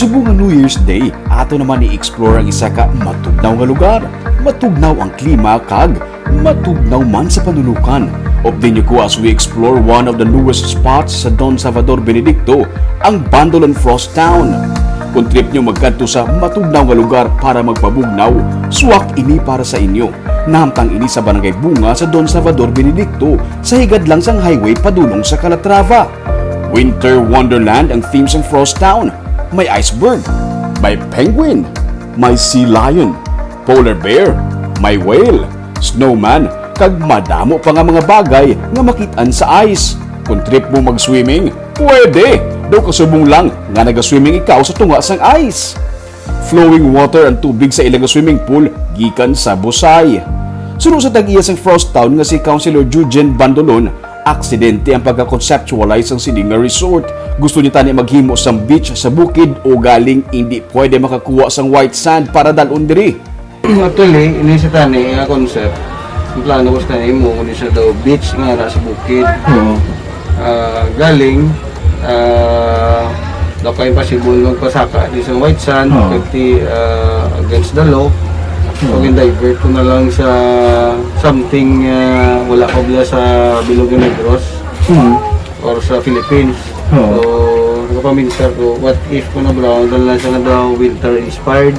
Subong nga New Year's Day, ato naman i-explore ang isa ka matugnaw nga lugar. Matugnaw ang klima kag matugnaw man sa panulukan. Update niyo ko as we explore one of the newest spots sa Don Salvador Benedicto, ang Bandol and Frost Town. Kung trip niyo magkadto sa matugnaw nga lugar para magpabugnaw, suwak ini para sa inyo. Nahamtang ini sa Barangay Bunga sa Don Salvador Benedicto, sa higad lang sang highway padulong sa Calatrava. Winter Wonderland ang theme sa Frost Town. May iceberg, may penguin, may sea lion, polar bear, may whale, snowman, kag madamo pa nga mga bagay nga makitaan sa ice. Kung trip mo mag-swimming, pwede! Daw kasubong lang nga naga-swimming ikaw sa tunga sang ice. Flowing water ang tubig sa ilang swimming pool gikan sa Busay. Sunod sa tag-iya sang Frost Town nga si Councilor Eugene Bandolon, aksidente ang pagka-conceptualize ang sining nga resort. Gusto niya tani maghimo sang beach sa bukid o galing hindi pwede makakuha sang white sand para dalon diri. Actually, ini sa tani nga concept. Ang plano ko sa tani mo kundi sa daw beach nga na sa bukid. Galing daw kayo possible magpasaka di sa white sand pagti against the law. O divert ko na lang sa something wala ko bila sa Bilog Negros or sa Philippines. So, nakapaminsan ko, what if ko na brown lang siya nga daw winter inspired.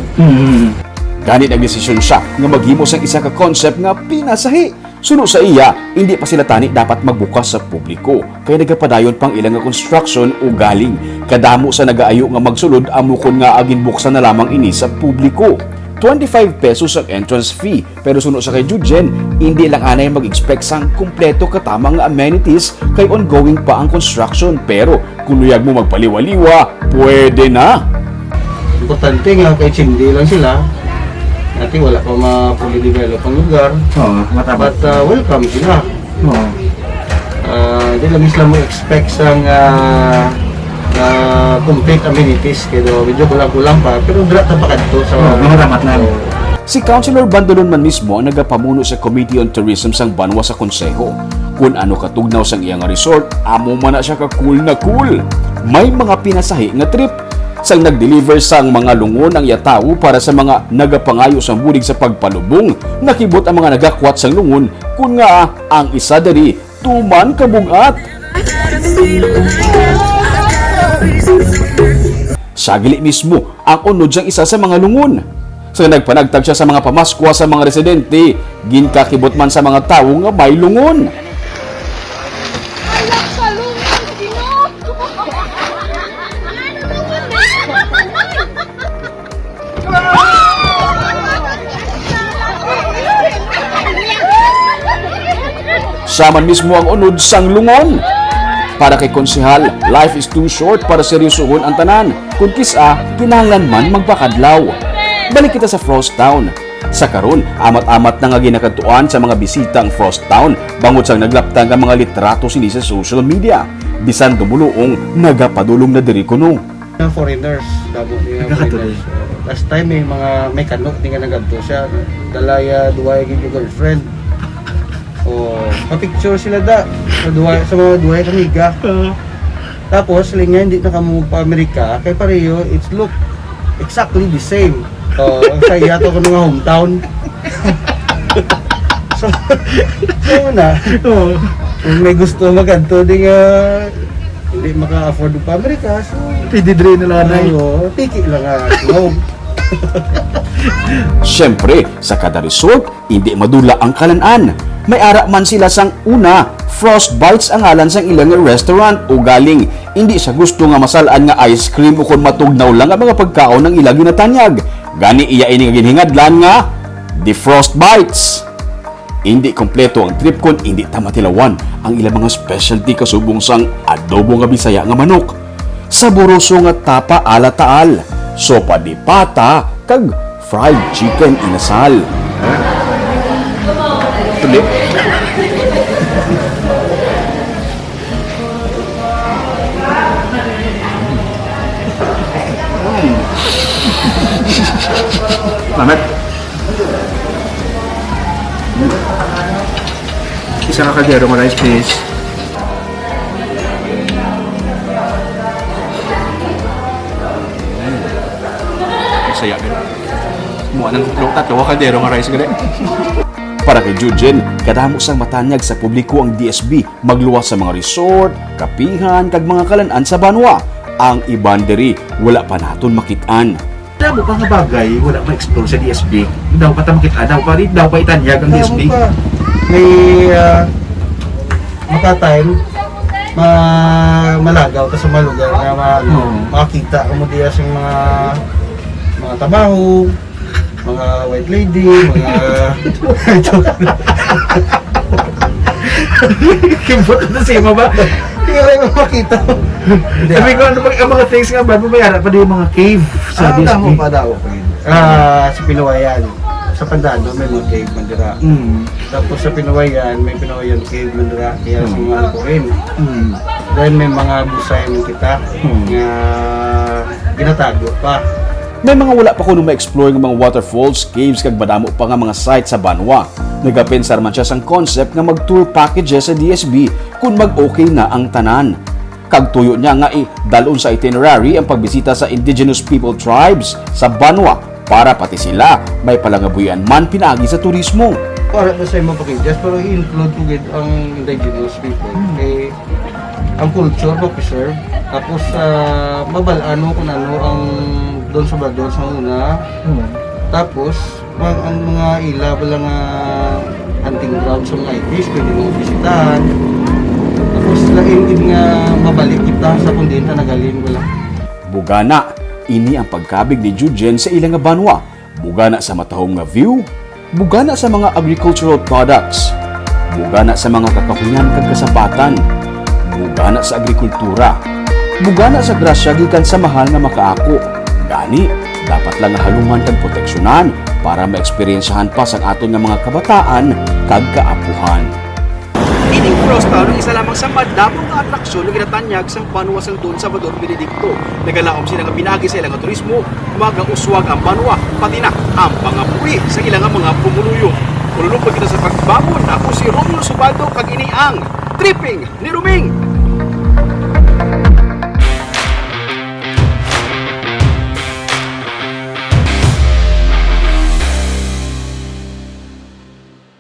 Gani nagdesisyon siya nga maghimo sang isa ka concept nga pinasahi. Sunod sa iya, hindi pa sila tani dapat magbukas sa publiko. Kaya nagapadayon pang ilang nga construction o galing. Kadamo sa nagaayo nga magsulod amukon nga agin buksan na lamang ini sa publiko. 25 pesos ang entrance fee, pero sunod sa kay Eugene, hindi lang anay mag-expect sang kumpleto katamang amenities kay ongoing pa ang construction. Pero kung luyag mo magpaliwaliwa, pwede na. Importante nga kay Chindi lang sila. Dati wala pa ma-fully develop ang lugar. But welcome sila. Hindi lang sila mo expect sang complete amenities, kaya medyo kulang-kulang pa, pero drat na pa kadto sa ramat na. Si Councilor Bandolon man mismo ang nagapamuno sa Committee on Tourism sang Banwa sa Konseho. Kung ano katugnaw sang iyang resort, amo man na siya ka cool na cool. May mga pinasahi nga trip. Sang nag-deliver sang mga lungon ang yataw para sa mga nagapangayo sang bulig sa pagpalubong, nakibot ang mga nagakwat sang lungon kun nga ang isa dari tuman kabugat. Sagili mismo ang unod siyang isa sa mga lungon. Sa nagpanagtag siya sa mga pamaskwa sa mga residente, ginkakibot man sa mga tawo nga may lungon. Saman mismo ang unod sang lungon. Para kay konsehal, life is too short para seryosohon ang tanan. Kung kisa, kinahanglan man magpakadlaw. Balik kita sa Frost Town. Sa karon, amat-amat na nga ginakatuan sa mga bisita ang Frost Town, bangod sang naglaptang ang mga litrato sini sa social media. Bisan tumuluong, nagapadulong na diri kuno. Foreigners, dabo niya foreigners. Last time may kanok di nga nagadto siya. Dalaya duway gyud yung girlfriend. Pa-picture sila sa mga duhay kamiga. Tapos linga hindi na kamo pa Amerika kay pareho it's look exactly the same. Ang saya to kuno nga hometown. so na. Kung may gusto magadto di nga hindi maka-afford pa Amerika, so Pididre na lang na tiki lang no. Siyempre, sa kada resort, hindi madula ang kalan-an. May ara man sila sang una, Frost Bites ang ngalan sang ilang restaurant o galing. Hindi sa gusto nga masalaan nga ice cream o kung matugnaw lang ang mga pagkaon ng ilang ginatanyag. Gani iya ini nga ginhingadlan nga, The Frost Bites. Hindi kompleto ang trip kon hindi tamatilawan ang ilang mga specialty kasubong sang adobo nga Bisaya nga manok, saboroso nga tapa ala taal, sopa di pata, kag fried chicken inasal. Tuloy. Lamat. Isa ka kaldero, rice please. saya gani. Mo nang tatlo ka kadero nga rice gani. Para kay Jujen, kadamo sang matanyag sa publiko ang DSB magluwas sa mga resort, kapihan, kag mga kalan-an sa Banwa. Ang iban diri wala pa naton makitaan. Daw mo pa nga bagay, wala ma-explore sa DSB. Daw pa tamakit daw pa rin, daw pa itanyag ang DSB. May makatime, malagaw ta sa mga lugar na makakita mo diya sa mga trabaho, mga white lady, mga Kimbot na siya ba? hindi ka rin makita. Sabi ko, ano ba ang mga things nga ba? Mamayara pa din yung mga cave sa DSB. daw pa yun. Sa Pinawayan, sa Pandano may mga cave mandira. Tapos sa Pinawayan, may Pinawayan cave mandira. Kaya sa mga ko rin. Dahil may mga busay mo kita nga ginatago pa. May mga wala pa kuno ma-explore ng mga waterfalls, caves kag madamo pa nga mga sites sa Banwa. Nagapensar man siya sang concept nga mag-tour packages sa DSB kung mag-okay na ang tanan. Kag tuyo niya nga dalon sa itinerary ang pagbisita sa indigenous people tribes sa Banwa para pati sila may palangabuyan man pinagi sa turismo. Para na sa mga packages, pero i-include ko ang indigenous people. Eh, ang culture ma-preserve. Tapos mabalaan mo kung ano ang doon sa Bador sa una. Tapos ang mga ila walang hunting ground sa mga IPs, pwede mo bisitahan. Tapos lain nga mabalik kita sa kundinta na galing wala. Bugana, ini ang pagkabig ni Jujen sa ilang nga Banwa. Bugana sa matahong nga view, bugana sa mga agricultural products, bugana sa mga kakahuyan kag kasabatan, bugana sa agrikultura, bugana sa grasya gikan sa mahal nga makaako. Gani, dapat lang halungan kag proteksyonan para maeksperiensyahan pa sang aton nga mga kabataan kag kaapuhan. Ining Frost Town ang isa lamang sa madamong nga atraksyon na ginatanyag sa Banwa sang Don Salvador Benedicto. Nagalaom sila nga pinagi sa ilang nga turismo, magauswag ang Banwa, pati na ang pangapuri sa ilang nga mga pumuluyo. Kululong pa kita sa pagbangon, ako si Romeo Subado kag ini ang Tripping ni Ruming.